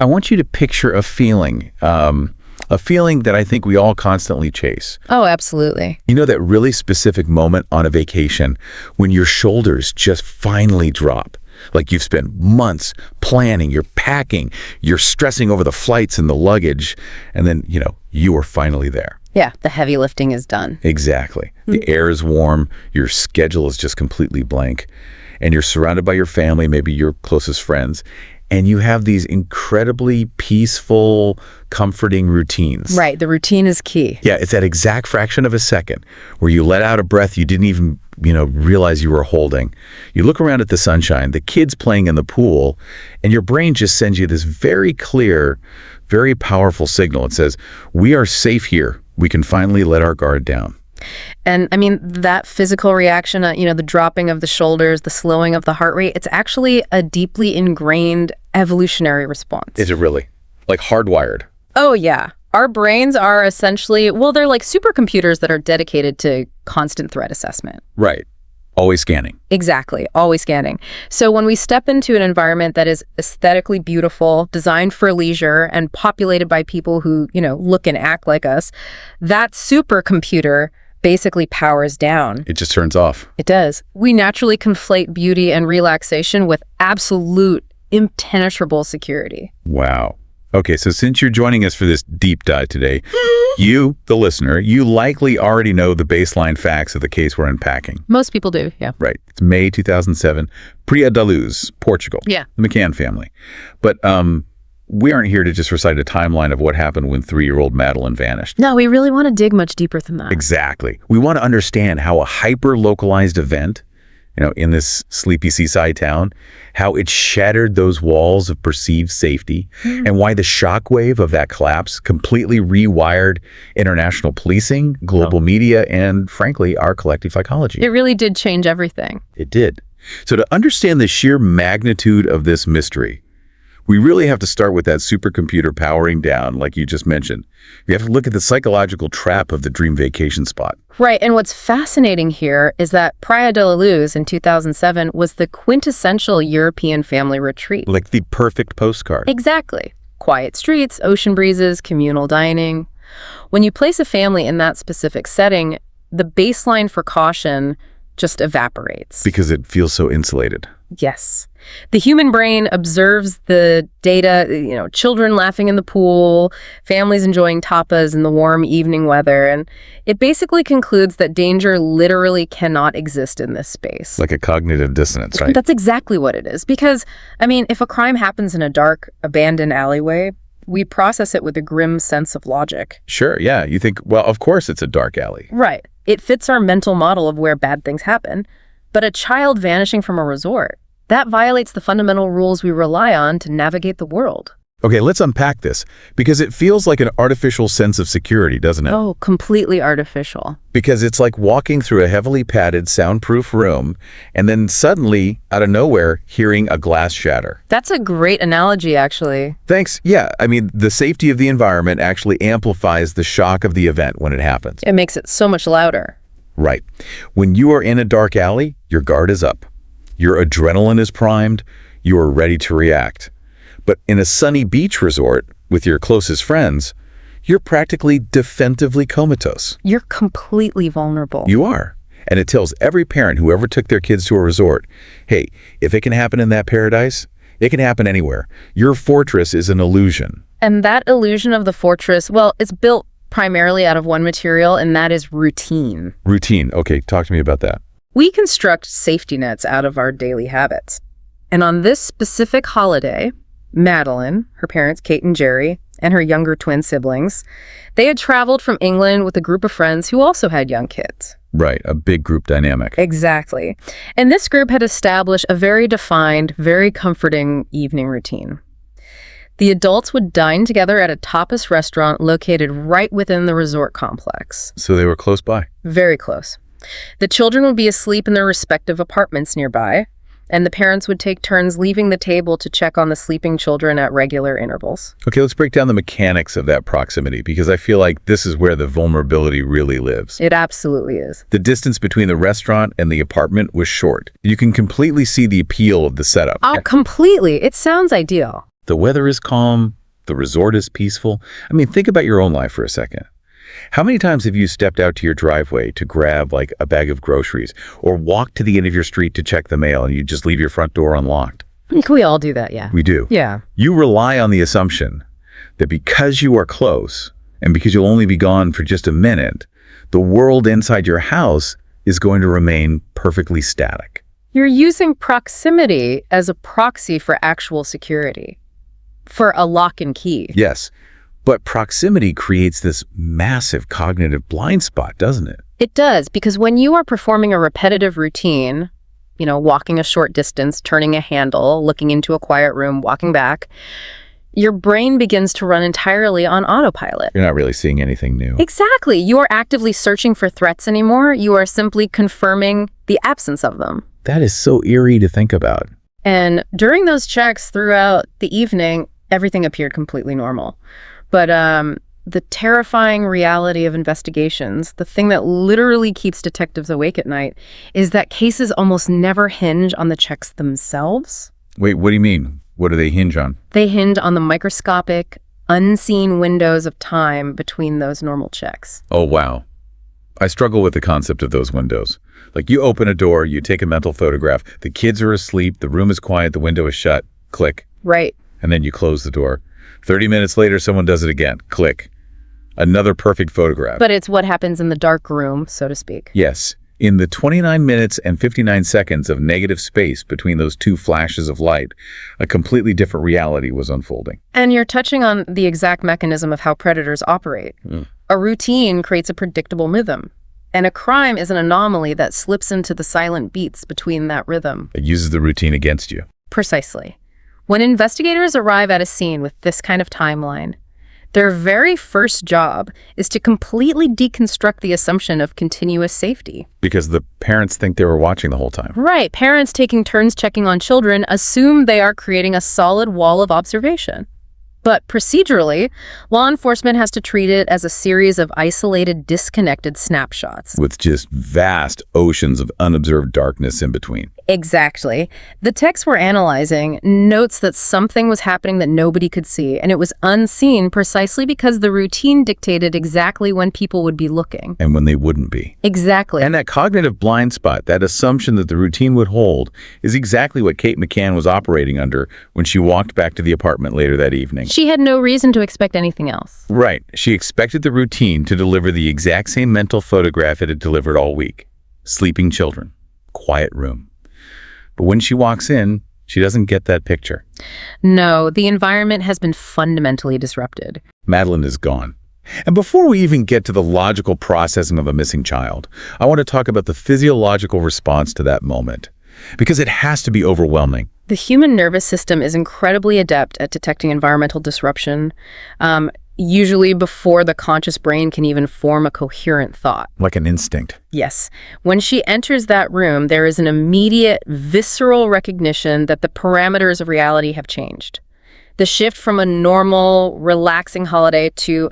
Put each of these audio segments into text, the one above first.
I want you to picture a feeling that I think we all constantly chase. Oh, absolutely. You know, that really specific moment on a vacation when your shoulders just finally drop. Like you've spent months planning, you're packing, you're stressing over the flights and the luggage, and then, you are finally there. Yeah, the heavy lifting is done. Exactly. The air is warm, your schedule is just completely blank, and you're surrounded by your family, maybe your closest friends, and you have these incredibly peaceful, comforting routines. Right, the routine is key. Yeah, it's that exact fraction of a second where you let out a breath you didn't even, realize you were holding. You look around at the sunshine, the kids playing in the pool, and your brain just sends you this very clear, very powerful signal. It says, we are safe here. We can finally let our guard down. And I mean, that physical reaction, the dropping of the shoulders, the slowing of the heart rate, it's actually a deeply ingrained evolutionary response. Is it really? Like hardwired? Oh, yeah. Our brains are essentially, they're like supercomputers that are dedicated to constant threat assessment. Right. Always scanning. Exactly. Always scanning. So when we step into an environment that is aesthetically beautiful, designed for leisure, and populated by people who, look and act like us, that supercomputer basically powers down. It just turns off. It does. We naturally conflate beauty and relaxation with absolute, impenetrable security. Wow. Okay, so since you're joining us for this deep dive today, you, the listener, you likely already know the baseline facts of the case we're unpacking. Most people do, yeah. Right. It's May 2007, Praia da Luz, Portugal. Yeah. The McCann family. But we aren't here to just recite a timeline of what happened when 3-year-old Madeleine vanished. No, we really want to dig much deeper than that. Exactly. We want to understand how a hyper-localized event, in this sleepy seaside town, how it shattered those walls of perceived safety, and why the shockwave of that collapse completely rewired international policing, global media, and frankly, our collective psychology. It really did change everything. It did. So to understand the sheer magnitude of this mystery, we really have to start with that supercomputer powering down, like you just mentioned. We have to look at the psychological trap of the dream vacation spot. Right, and what's fascinating here is that Praia da Luz in 2007 was the quintessential European family retreat. Like the perfect postcard. Exactly. Quiet streets, ocean breezes, communal dining. When you place a family in that specific setting, the baseline for caution just evaporates. Because it feels so insulated. Yes. The human brain observes the data, children laughing in the pool, families enjoying tapas in the warm evening weather, and it basically concludes that danger literally cannot exist in this space. Like a cognitive dissonance, right? That's exactly what it is. Because, if a crime happens in a dark, abandoned alleyway, we process it with a grim sense of logic. Sure, yeah. You think, well, of course it's a dark alley. Right. It fits our mental model of where bad things happen. But a child vanishing from a resort, that violates the fundamental rules we rely on to navigate the world. Okay, let's unpack this, because it feels like an artificial sense of security, doesn't it? Oh, completely artificial. Because it's like walking through a heavily padded, soundproof room, and then suddenly, out of nowhere, hearing a glass shatter. That's a great analogy, actually. Thanks. Yeah, the safety of the environment actually amplifies the shock of the event when it happens. It makes it so much louder. Right. When you are in a dark alley, your guard is up. Your adrenaline is primed. You are ready to react. But in a sunny beach resort with your closest friends, you're practically defensively comatose. You're completely vulnerable. You are. And it tells every parent who ever took their kids to a resort, hey, if it can happen in that paradise, it can happen anywhere. Your fortress is an illusion. And that illusion of the fortress, it's built primarily out of one material, and that is routine. Routine. Okay, talk to me about that. We construct safety nets out of our daily habits. And on this specific holiday, Madeleine, her parents, Kate and Jerry, and her younger twin siblings, they had traveled from England with a group of friends who also had young kids. Right, a big group dynamic. Exactly. And this group had established a very defined, very comforting evening routine. The adults would dine together at a tapas restaurant located right within the resort complex. So they were close by? Very close. The children would be asleep in their respective apartments nearby, and the parents would take turns leaving the table to check on the sleeping children at regular intervals. Okay, let's break down the mechanics of that proximity, because I feel like this is where the vulnerability really lives. It absolutely is. The distance between the restaurant and the apartment was short. You can completely see the appeal of the setup. Oh, completely. It sounds ideal. The weather is calm. The resort is peaceful. I mean, think about your own life for a second. How many times have you stepped out to your driveway to grab like a bag of groceries or walk to the end of your street to check the mail and you just leave your front door unlocked? I think we all do that, yeah. We do. Yeah. You rely on the assumption that because you are close and because you'll only be gone for just a minute, the world inside your house is going to remain perfectly static. You're using proximity as a proxy for actual security, for a lock and key. Yes, but proximity creates this massive cognitive blind spot, doesn't it? It does, because when you are performing a repetitive routine, walking a short distance, turning a handle, looking into a quiet room, walking back, your brain begins to run entirely on autopilot. You're not really seeing anything new. Exactly. You are actively searching for threats anymore. You are simply confirming the absence of them. That is so eerie to think about. And during those checks throughout the evening, everything appeared completely normal. But the terrifying reality of investigations, the thing that literally keeps detectives awake at night, is that cases almost never hinge on the checks themselves. Wait, what do you mean? What do they hinge on? They hinge on the microscopic, unseen windows of time between those normal checks. Oh, wow. I struggle with the concept of those windows. Like you open a door, you take a mental photograph, the kids are asleep, the room is quiet, the window is shut, click. Right. And then you close the door. 30 minutes later, someone does it again, click. Another perfect photograph. But it's what happens in the dark room, so to speak. Yes. In the 29 minutes and 59 seconds of negative space between those two flashes of light, a completely different reality was unfolding. And you're touching on the exact mechanism of how predators operate. A routine creates a predictable rhythm, and a crime is an anomaly that slips into the silent beats between that rhythm. It uses the routine against you. Precisely. When investigators arrive at a scene with this kind of timeline, their very first job is to completely deconstruct the assumption of continuous safety. Because the parents think they were watching the whole time. Right. Parents taking turns checking on children assume they are creating a solid wall of observation. But procedurally, law enforcement has to treat it as a series of isolated, disconnected snapshots. With just vast oceans of unobserved darkness in between. Exactly. The text we're analyzing notes that something was happening that nobody could see, and it was unseen precisely because the routine dictated exactly when people would be looking. And when they wouldn't be. Exactly. And that cognitive blind spot, that assumption that the routine would hold, is exactly what Kate McCann was operating under when she walked back to the apartment later that evening. She had no reason to expect anything else. Right. She expected the routine to deliver the exact same mental photograph it had delivered all week. Sleeping children. Quiet room. But when she walks in, she doesn't get that picture. No, the environment has been fundamentally disrupted. Madeleine is gone. And before we even get to the logical processing of a missing child, I want to talk about the physiological response to that moment. Because it has to be overwhelming. The human nervous system is incredibly adept at detecting environmental disruption, usually before the conscious brain can even form a coherent thought. Like an instinct. Yes. When she enters that room, there is an immediate, visceral recognition that the parameters of reality have changed. The shift from a normal, relaxing holiday to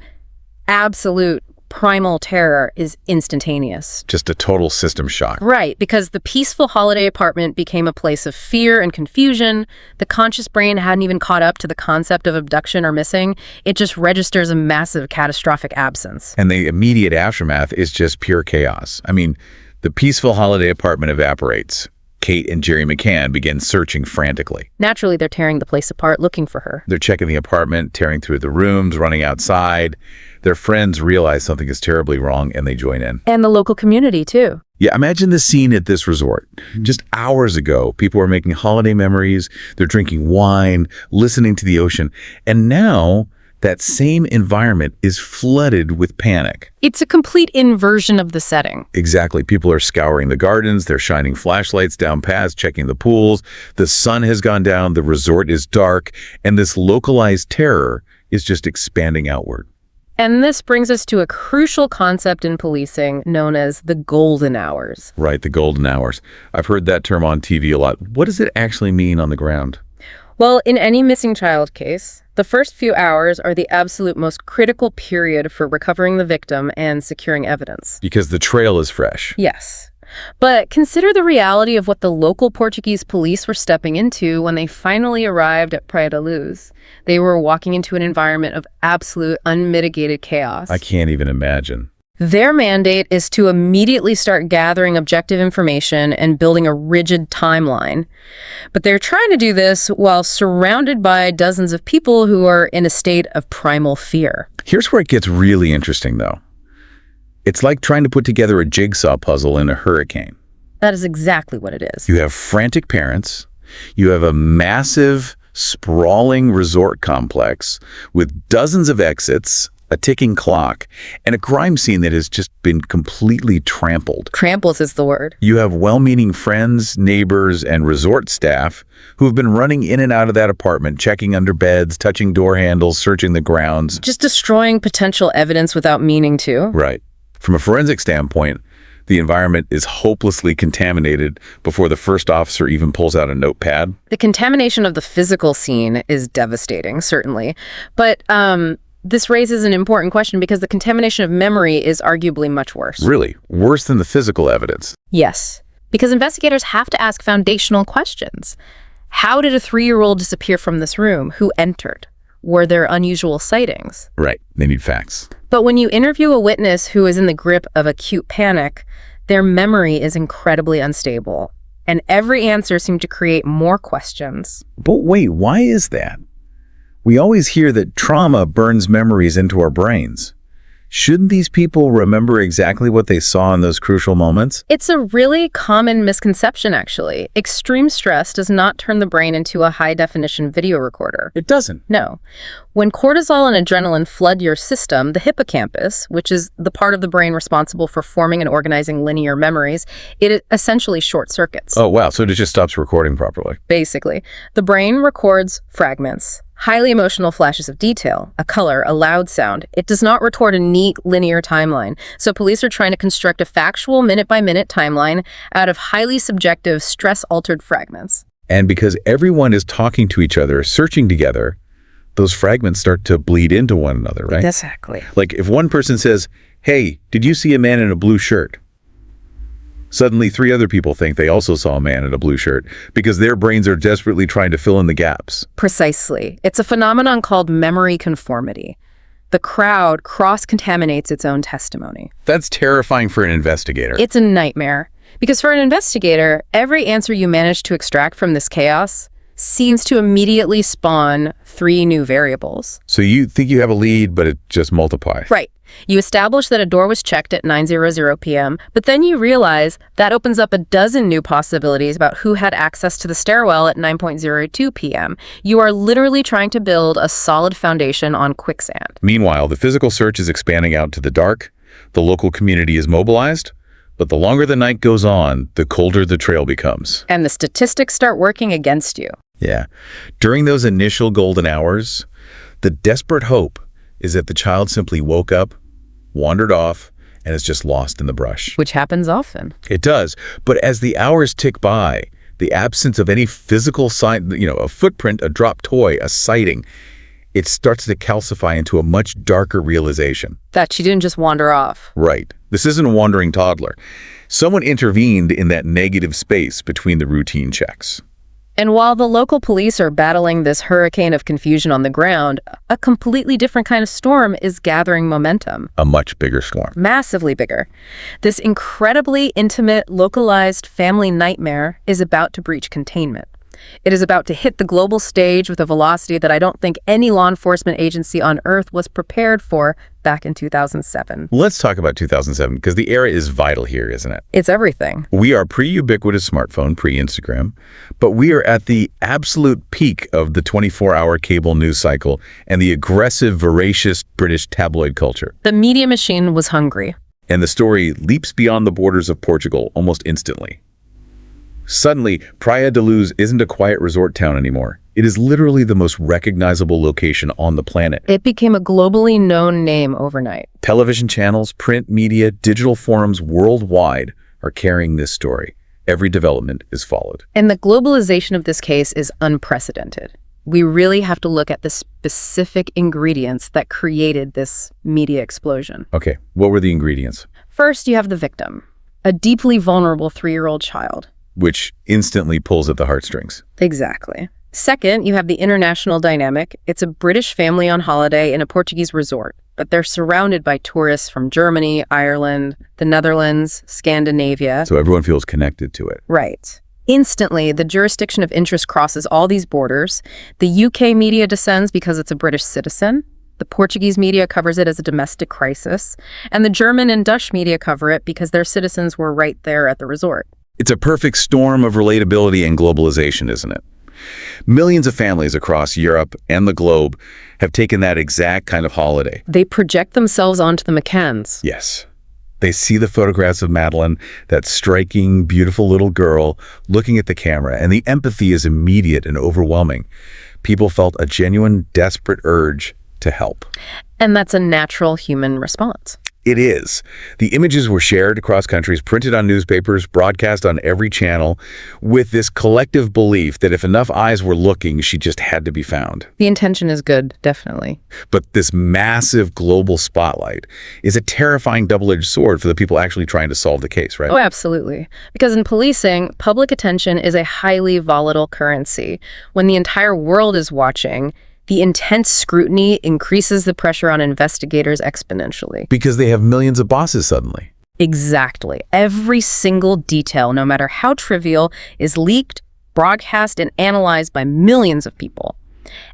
absolute primal terror is instantaneous. Just a total system shock. Right, because the peaceful holiday apartment became a place of fear and confusion. The conscious brain hadn't even caught up to the concept of abduction or missing. It just registers a massive catastrophic absence. And the immediate aftermath is just pure chaos. I mean, the peaceful holiday apartment evaporates. Kate and Jerry McCann begin searching frantically. Naturally, they're tearing the place apart looking for her. They're checking the apartment, tearing through the rooms, running outside. Their friends realize something is terribly wrong and they join in. And the local community, too. Yeah, imagine the scene at this resort. Just hours ago, people were making holiday memories. They're drinking wine, listening to the ocean. And now that same environment is flooded with panic. It's a complete inversion of the setting. Exactly. People are scouring the gardens. They're shining flashlights down paths, checking the pools. The sun has gone down. The resort is dark. And this localized terror is just expanding outward. And this brings us to a crucial concept in policing known as the golden hours. Right, the golden hours. I've heard that term on TV a lot. What does it actually mean on the ground? Well, in any missing child case, the first few hours are the absolute most critical period for recovering the victim and securing evidence. Because the trail is fresh. Yes. But consider the reality of what the local Portuguese police were stepping into when they finally arrived at Praia da Luz. They were walking into an environment of absolute unmitigated chaos. I can't even imagine. Their mandate is to immediately start gathering objective information and building a rigid timeline. But they're trying to do this while surrounded by dozens of people who are in a state of primal fear. Here's where it gets really interesting, though. It's like trying to put together a jigsaw puzzle in a hurricane. That is exactly what it is. You have frantic parents. You have a massive, sprawling resort complex with dozens of exits, a ticking clock, and a crime scene that has just been completely trampled. Trampled is the word. You have well-meaning friends, neighbors, and resort staff who have been running in and out of that apartment, checking under beds, touching door handles, searching the grounds. Just destroying potential evidence without meaning to. Right. From a forensic standpoint, the environment is hopelessly contaminated before the first officer even pulls out a notepad. The contamination of the physical scene is devastating, certainly. But this raises an important question because the contamination of memory is arguably much worse. Really? Worse than the physical evidence? Yes, because investigators have to ask foundational questions. How did a 3-year-old disappear from this room? Who entered? Were there unusual sightings? Right. They need facts. But when you interview a witness who is in the grip of acute panic, their memory is incredibly unstable. And every answer seemed to create more questions. But wait, why is that? We always hear that trauma burns memories into our brains. Shouldn't these people remember exactly what they saw in those crucial moments? It's a really common misconception, actually. Extreme stress does not turn the brain into a high-definition video recorder. It doesn't. No. When cortisol and adrenaline flood your system, the hippocampus, which is the part of the brain responsible for forming and organizing linear memories, it essentially short circuits. Oh, wow. So it just stops recording properly. Basically, the brain records fragments, highly emotional flashes of detail, a color, a loud sound. It does not record a neat linear timeline. So police are trying to construct a factual minute-by-minute timeline out of highly subjective, stress-altered fragments. And because everyone is talking to each other, searching together, those fragments start to bleed into one another, right? Exactly. Like if one person says, "Hey, did you see a man in a blue shirt?" Suddenly 3 other people think they also saw a man in a blue shirt because their brains are desperately trying to fill in the gaps. Precisely. It's a phenomenon called memory conformity. The crowd cross-contaminates its own testimony. That's terrifying for an investigator. It's a nightmare. Because for an investigator, every answer you manage to extract from this chaos seems to immediately spawn 3 new variables. So you think you have a lead, but it just multiplies. Right. You establish that a door was checked at 9:00 p.m., but then you realize that opens up a dozen new possibilities about who had access to the stairwell at 9:02 p.m. You are literally trying to build a solid foundation on quicksand. Meanwhile, the physical search is expanding out to the dark, the local community is mobilized, but the longer the night goes on, the colder the trail becomes. And the statistics start working against you. Yeah. During those initial golden hours, the desperate hope is that the child simply woke up, wandered off, and is just lost in the brush. Which happens often. It does. But as the hours tick by, the absence of any physical sign, a footprint, a dropped toy, a sighting, it starts to calcify into a much darker realization. That she didn't just wander off. Right. This isn't a wandering toddler. Someone intervened in that negative space between the routine checks. And while the local police are battling this hurricane of confusion on the ground, a completely different kind of storm is gathering momentum. A much bigger storm. Massively bigger. This incredibly intimate, localized family nightmare is about to breach containment. It is about to hit the global stage with a velocity that I don't think any law enforcement agency on Earth was prepared for back in 2007. Let's talk about 2007, because the era is vital here, isn't it? It's everything. We are pre-ubiquitous smartphone, pre-Instagram, but we are at the absolute peak of the 24-hour cable news cycle and the aggressive, voracious British tabloid culture. The media machine was hungry. And the story leaps beyond the borders of Portugal almost instantly. Suddenly, Praia da Luz isn't a quiet resort town anymore. It is literally the most recognizable location on the planet. It became a globally known name overnight. Television channels, print media, digital forums worldwide are carrying this story. Every development is followed. And the globalization of this case is unprecedented. We really have to look at the specific ingredients that created this media explosion. Okay, what were the ingredients? First, you have the victim. a deeply vulnerable 3-year-old child. Which instantly pulls at the heartstrings. Exactly. Second, you have the international dynamic. It's a British family on holiday in a Portuguese resort, but they're surrounded by tourists from Germany, Ireland, the Netherlands, Scandinavia. So everyone feels connected to it. Right. Instantly, the jurisdiction of interest crosses all these borders. The UK media descends because it's a British citizen. The Portuguese media covers it as a domestic crisis. And the German and Dutch media cover it because their citizens were right there at the resort. It's a perfect storm of relatability and globalization, isn't it? Millions of families across Europe and the globe have taken that exact kind of holiday. They project themselves onto the McCanns. Yes. They see the photographs of Madeleine, that striking, beautiful little girl, looking at the camera, and the empathy is immediate and overwhelming. People felt a genuine, desperate urge to help. And that's a natural human response. It is. The images were shared across countries, printed on newspapers, broadcast on every channel, with this collective belief that if enough eyes were looking, she just had to be found. The intention is good, definitely. But this massive global spotlight is a terrifying double-edged sword for the people actually trying to solve the case, right? Oh, absolutely. Because in policing, public attention is a highly volatile currency. When the entire world is watching, the intense scrutiny increases the pressure on investigators exponentially. Because they have millions of bosses suddenly. Exactly. Every single detail, no matter how trivial, is leaked, broadcast, and analyzed by millions of people.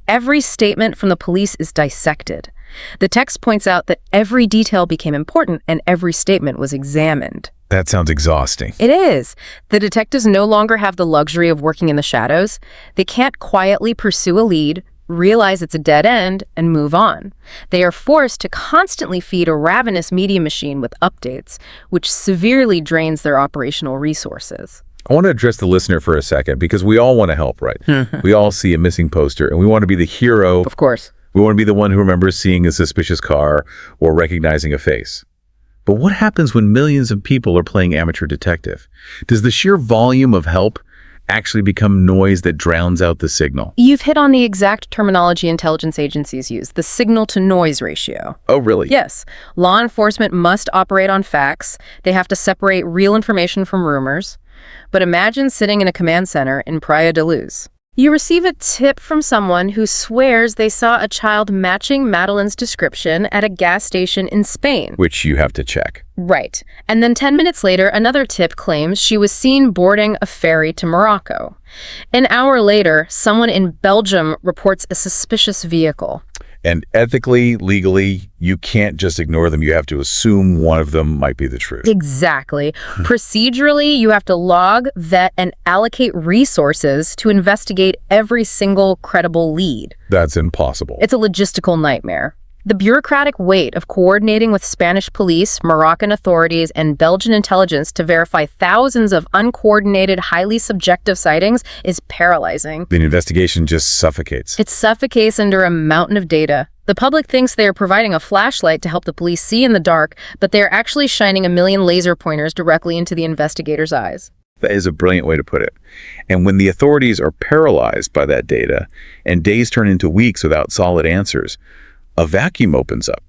Every statement from the police is dissected. The text points out that every detail became important and every statement was examined. That sounds exhausting. It is. The detectives no longer have the luxury of working in the shadows. They can't quietly pursue a lead, realize it's a dead end, and move on. They are forced to constantly feed a ravenous media machine with updates, which severely drains their operational resources. I want to address the listener for a second, because we all want to help, right? We all see a missing poster, and we want to be the hero. Of course. We want to be the one who remembers seeing a suspicious car or recognizing a face. But what happens when millions of people are playing amateur detective? Does the sheer volume of help actually become noise that drowns out the signal? You've hit on the exact terminology intelligence agencies use, the signal-to-noise ratio. Oh, really? Yes. Law enforcement must operate on facts. They have to separate real information from rumors. But imagine sitting in a command center in Praia da Luz. You receive a tip from someone who swears they saw a child matching Madeleine's description at a gas station in Spain. Which you have to check. Right. And then 10 minutes later, another tip claims she was seen boarding a ferry to Morocco. An hour later, someone in Belgium reports a suspicious vehicle. And ethically, legally, you can't just ignore them. You have to assume one of them might be the truth. Exactly. Procedurally, you have to log, vet, and allocate resources to investigate every single credible lead. That's impossible. It's a logistical nightmare. The bureaucratic weight of coordinating with Spanish police, Moroccan authorities, and Belgian intelligence to verify thousands of uncoordinated, highly subjective sightings is paralyzing. The investigation just suffocates. It suffocates under a mountain of data. The public thinks they are providing a flashlight to help the police see in the dark, but they are actually shining a million laser pointers directly into the investigator's eyes. That is a brilliant way to put it. And when the authorities are paralyzed by that data, and days turn into weeks without solid answers, a vacuum opens up.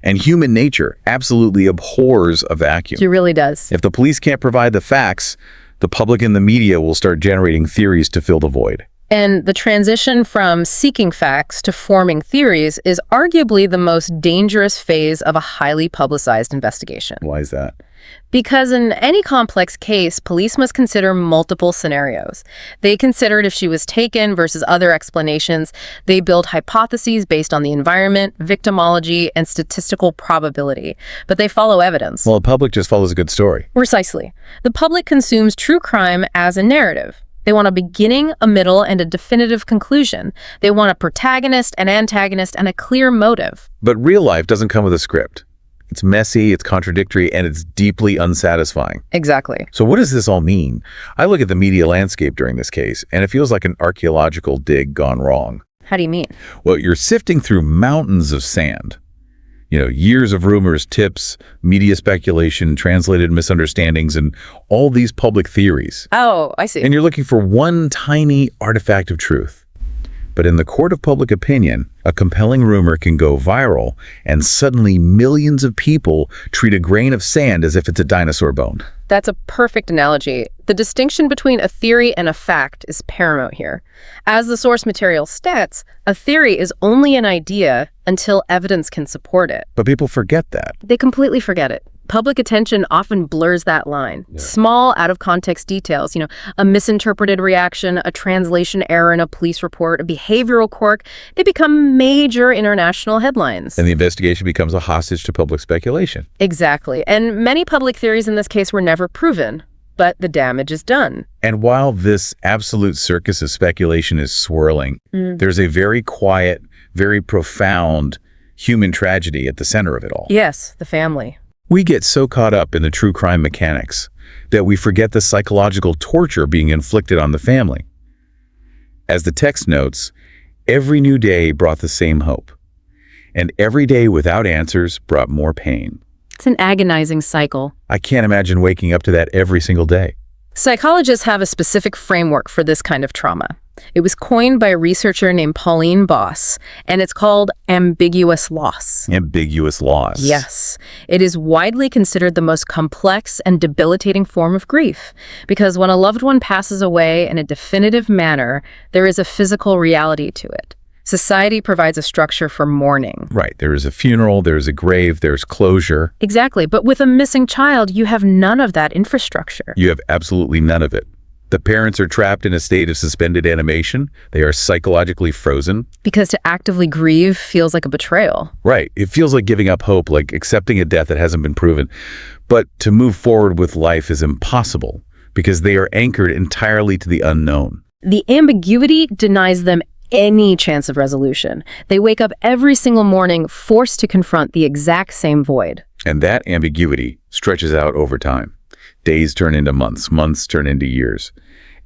And human nature absolutely abhors a vacuum. It really does. If the police can't provide the facts, the public and the media will start generating theories to fill the void. And the transition from seeking facts to forming theories is arguably the most dangerous phase of a highly publicized investigation. Why is that? Because in any complex case, police must consider multiple scenarios. They considered if she was taken versus other explanations. They build hypotheses based on the environment, victimology, and statistical probability. But they follow evidence. Well, the public just follows a good story. Precisely. The public consumes true crime as a narrative. They want a beginning, a middle, and a definitive conclusion. They want a protagonist, an antagonist, and a clear motive. But real life doesn't come with a script. It's messy, it's contradictory, and it's deeply unsatisfying. Exactly. So what does this all mean? I look at the media landscape during this case, and it feels like an archaeological dig gone wrong. How do you mean? Well, you're sifting through mountains of sand. Years of rumors, tips, media speculation, translated misunderstandings, and all these public theories. Oh, I see. And you're looking for one tiny artifact of truth. But in the court of public opinion, a compelling rumor can go viral, and suddenly millions of people treat a grain of sand as if it's a dinosaur bone. That's a perfect analogy. The distinction between a theory and a fact is paramount here. As the source material states, a theory is only an idea until evidence can support it. But people forget that. They completely forget it. Public attention often blurs that line. Yeah. Small, out-of-context details, a misinterpreted reaction, a translation error in a police report, a behavioral quirk, they become major international headlines. And the investigation becomes a hostage to public speculation. Exactly. And many public theories in this case were never proven, but the damage is done. And while this absolute circus of speculation is swirling, there's a very quiet, very profound human tragedy at the center of it all. Yes, the family. We get so caught up in the true crime mechanics that we forget the psychological torture being inflicted on the family. As the text notes, every new day brought the same hope, and every day without answers brought more pain. It's an agonizing cycle. I can't imagine waking up to that every single day. Psychologists have a specific framework for this kind of trauma. It was coined by a researcher named Pauline Boss, and it's called ambiguous loss. Ambiguous loss. Yes. It is widely considered the most complex and debilitating form of grief, because when a loved one passes away in a definitive manner, there is a physical reality to it. Society provides a structure for mourning. Right. There is a funeral, there's a grave, there's closure. Exactly. But with a missing child, you have none of that infrastructure. You have absolutely none of it. The parents are trapped in a state of suspended animation. They are psychologically frozen. Because to actively grieve feels like a betrayal. Right. It feels like giving up hope, like accepting a death that hasn't been proven. But to move forward with life is impossible because they are anchored entirely to the unknown. The ambiguity denies them any chance of resolution. They wake up every single morning forced to confront the exact same void. And that ambiguity stretches out over time. Days turn into months, months turn into years.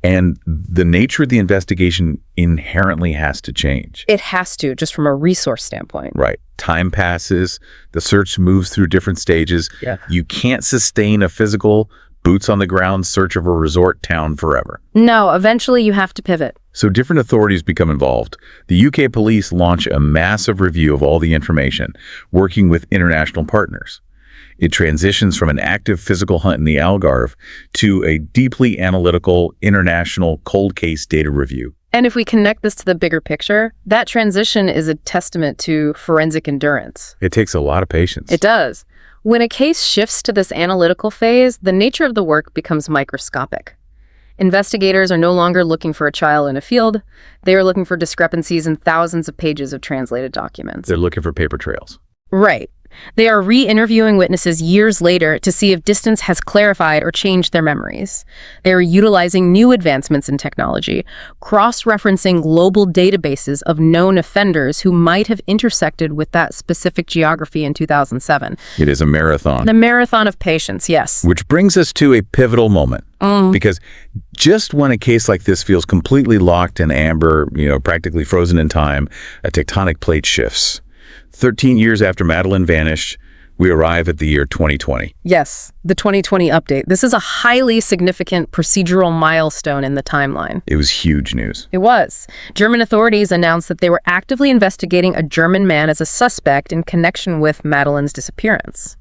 And the nature of the investigation inherently has to change. It has to, just from a resource standpoint. Right. Time passes, the search moves through different stages. Yeah. You can't sustain a physical, boots-on-the-ground search of a resort town forever. No, eventually you have to pivot. So different authorities become involved. The UK police launch a massive review of all the information, working with international partners. It transitions from an active physical hunt in the Algarve to a deeply analytical international cold case data review. And if we connect this to the bigger picture, that transition is a testament to forensic endurance. It takes a lot of patience. It does. When a case shifts to this analytical phase, the nature of the work becomes microscopic. Investigators are no longer looking for a child in a field. They are looking for discrepancies in thousands of pages of translated documents. They're looking for paper trails. Right. They are re-interviewing witnesses years later to see if distance has clarified or changed their memories. They are utilizing new advancements in technology, cross-referencing global databases of known offenders who might have intersected with that specific geography in 2007. It is a marathon. A marathon of patience, yes. Which brings us to a pivotal moment. Because just when a case like this feels completely locked in amber, practically frozen in time, a tectonic plate shifts. 13 years after Madeleine vanished, we arrive at the year 2020. Yes, the 2020 update. This is a highly significant procedural milestone in the timeline. It was huge news. It was. German authorities announced that they were actively investigating a German man as a suspect in connection with Madeleine's disappearance.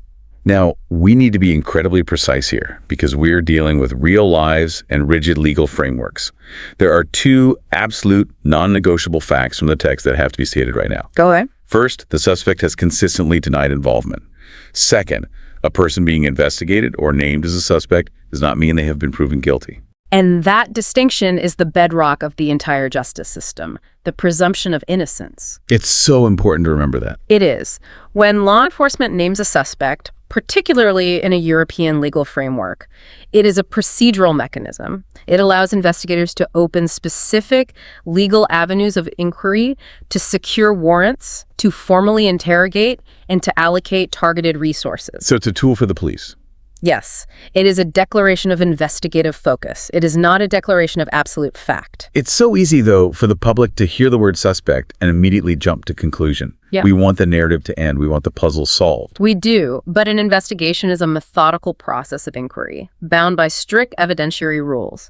Now, we need to be incredibly precise here because we're dealing with real lives and rigid legal frameworks. There are two absolute non-negotiable facts from the text that have to be stated right now. Go ahead. First, the suspect has consistently denied involvement. Second, a person being investigated or named as a suspect does not mean they have been proven guilty. And that distinction is the bedrock of the entire justice system, the presumption of innocence. It's so important to remember that. It is. When law enforcement names a suspect, particularly in a European legal framework, it is a procedural mechanism. It allows investigators to open specific legal avenues of inquiry, to secure warrants, to formally interrogate, and to allocate targeted resources. So it's a tool for the police. Yes, it is a declaration of investigative focus. It is not a declaration of absolute fact. It's so easy, though, for the public to hear the word suspect and immediately jump to conclusion. Yeah. We want the narrative to end. We want the puzzle solved. We do, but an investigation is a methodical process of inquiry, bound by strict evidentiary rules.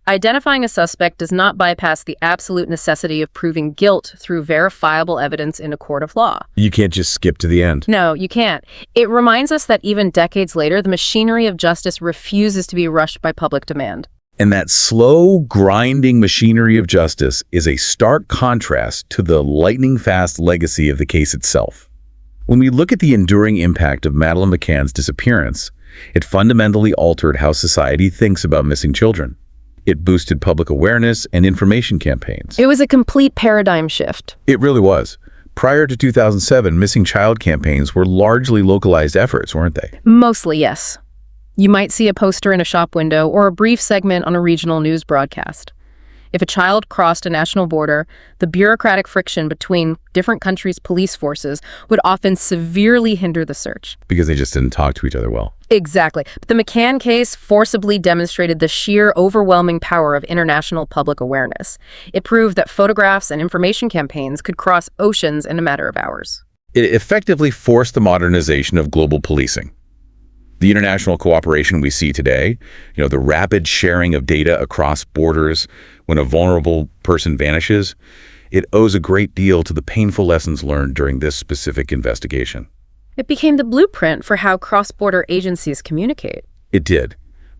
Identifying a suspect does not bypass the absolute necessity of proving guilt through verifiable evidence in a court of law. You can't just skip to the end. No, you can't. It reminds us that even decades later, the machinery of justice refuses to be rushed by public demand. And that slow, grinding machinery of justice is a stark contrast to the lightning-fast legacy of the case itself. When we look at the enduring impact of Madeleine McCann's disappearance, it fundamentally altered how society thinks about missing children. It boosted public awareness and information campaigns. It was a complete paradigm shift. It really was. Prior to 2007, missing child campaigns were largely localized efforts, weren't they? Mostly, yes. You might see a poster in a shop window or a brief segment on a regional news broadcast. If a child crossed a national border, the bureaucratic friction between different countries' police forces would often severely hinder the search. Because they just didn't talk to each other well. Exactly. But the McCann case forcibly demonstrated the sheer overwhelming power of international public awareness. It proved that photographs and information campaigns could cross oceans in a matter of hours. It effectively forced the modernization of global policing. The international cooperation we see today, the rapid sharing of data across borders when a vulnerable person vanishes, it owes a great deal to the painful lessons learned during this specific investigation. It became the blueprint for how cross-border agencies communicate. It did.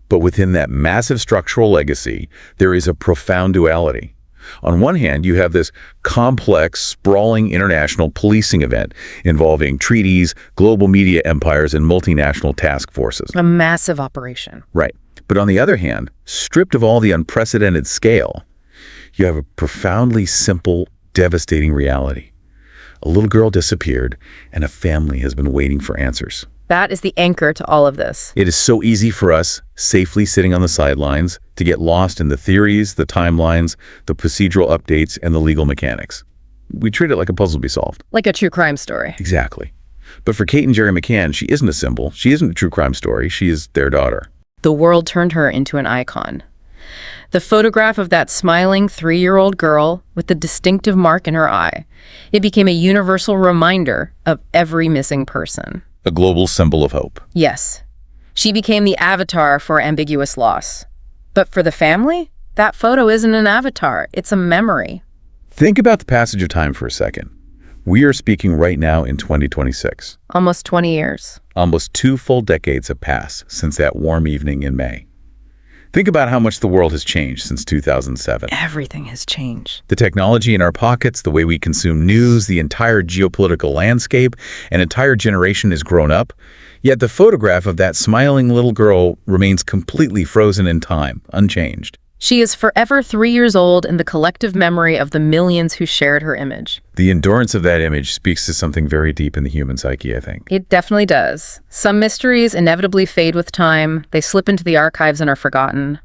But within that massive structural legacy, there is a profound duality. On one hand, you have this complex, sprawling international policing event involving treaties, global media empires, and multinational task forces. A massive operation. Right. But on the other hand, stripped of all the unprecedented scale, you have a profoundly simple, devastating reality. A little girl disappeared, and a family has been waiting for answers. That is the anchor to all of this. It is so easy for us, safely sitting on the sidelines, to get lost in the theories, the timelines, the procedural updates, and the legal mechanics. We treat it like a puzzle to be solved. Like a true crime story. Exactly. But for Kate and Jerry McCann, she isn't a symbol. She isn't a true crime story. She is their daughter. The world turned her into an icon. The photograph of that smiling 3-year-old girl with the distinctive mark in her eye. It became a universal reminder of every missing person. A global symbol of hope. Yes. She became the avatar for ambiguous loss. But for the family, that photo isn't an avatar. It's a memory. Think about the passage of time for a second. We are speaking right now in 2026. Almost 20 years. Almost 2 full decades have passed since that warm evening in May. Think about how much the world has changed since 2007. Everything has changed. The technology in our pockets, the way we consume news, the entire geopolitical landscape, an entire generation has grown up. Yet the photograph of that smiling little girl remains completely frozen in time, unchanged. She is forever 3 years old in the collective memory of the millions who shared her image. The endurance of that image speaks to something very deep in the human psyche, I think. It definitely does. Some mysteries inevitably fade with time. They slip into the archives and are forgotten.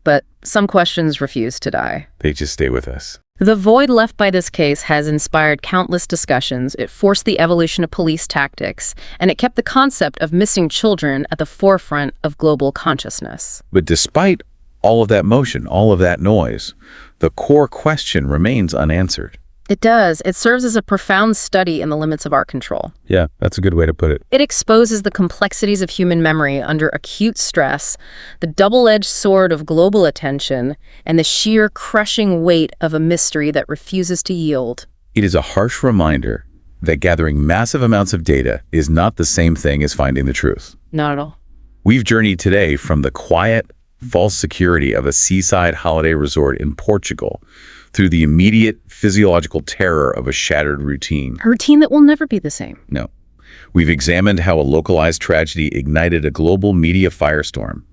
But some questions refuse to die. They just stay with us. The void left by this case has inspired countless discussions. It forced the evolution of police tactics, and it kept the concept of missing children at the forefront of global consciousness. But despite all of that motion, all of that noise, the core question remains unanswered. It does. It serves as a profound study in the limits of our control. Yeah, that's a good way to put it. It exposes the complexities of human memory under acute stress, the double-edged sword of global attention, and the sheer crushing weight of a mystery that refuses to yield. It is a harsh reminder that gathering massive amounts of data is not the same thing as finding the truth. Not at all. We've journeyed today from the quiet, false security of a seaside holiday resort in Portugal through the immediate physiological terror of a shattered routine. A routine that will never be the same. No. We've examined how a localized tragedy ignited a global media firestorm,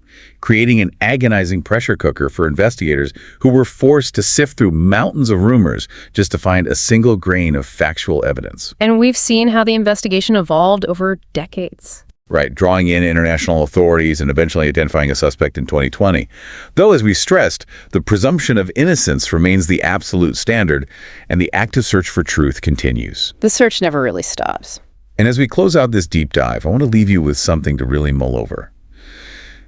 creating an agonizing pressure cooker for investigators who were forced to sift through mountains of rumors just to find a single grain of factual evidence. And we've seen how the investigation evolved over decades. Right, drawing in international authorities and eventually identifying a suspect in 2020. Though, as we stressed, the presumption of innocence remains the absolute standard, and the active search for truth continues. The search never really stops. And as we close out this deep dive, I want to leave you with something to really mull over.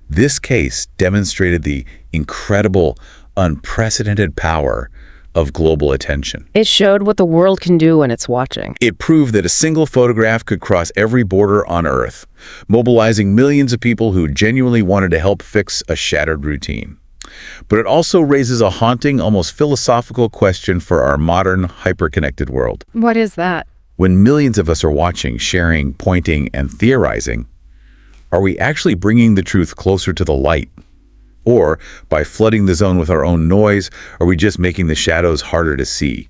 This case demonstrated the incredible, unprecedented power of global attention. It showed what the world can do when it's watching. It proved that a single photograph could cross every border on Earth, mobilizing millions of people who genuinely wanted to help fix a shattered routine. But it also raises a haunting, almost philosophical question for our modern, hyper-connected world. What is that? When millions of us are watching, sharing, pointing, and theorizing, are we actually bringing the truth closer to the light? Or, by flooding the zone with our own noise, are we just making the shadows harder to see?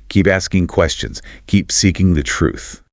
Keep asking questions. Keep seeking the truth.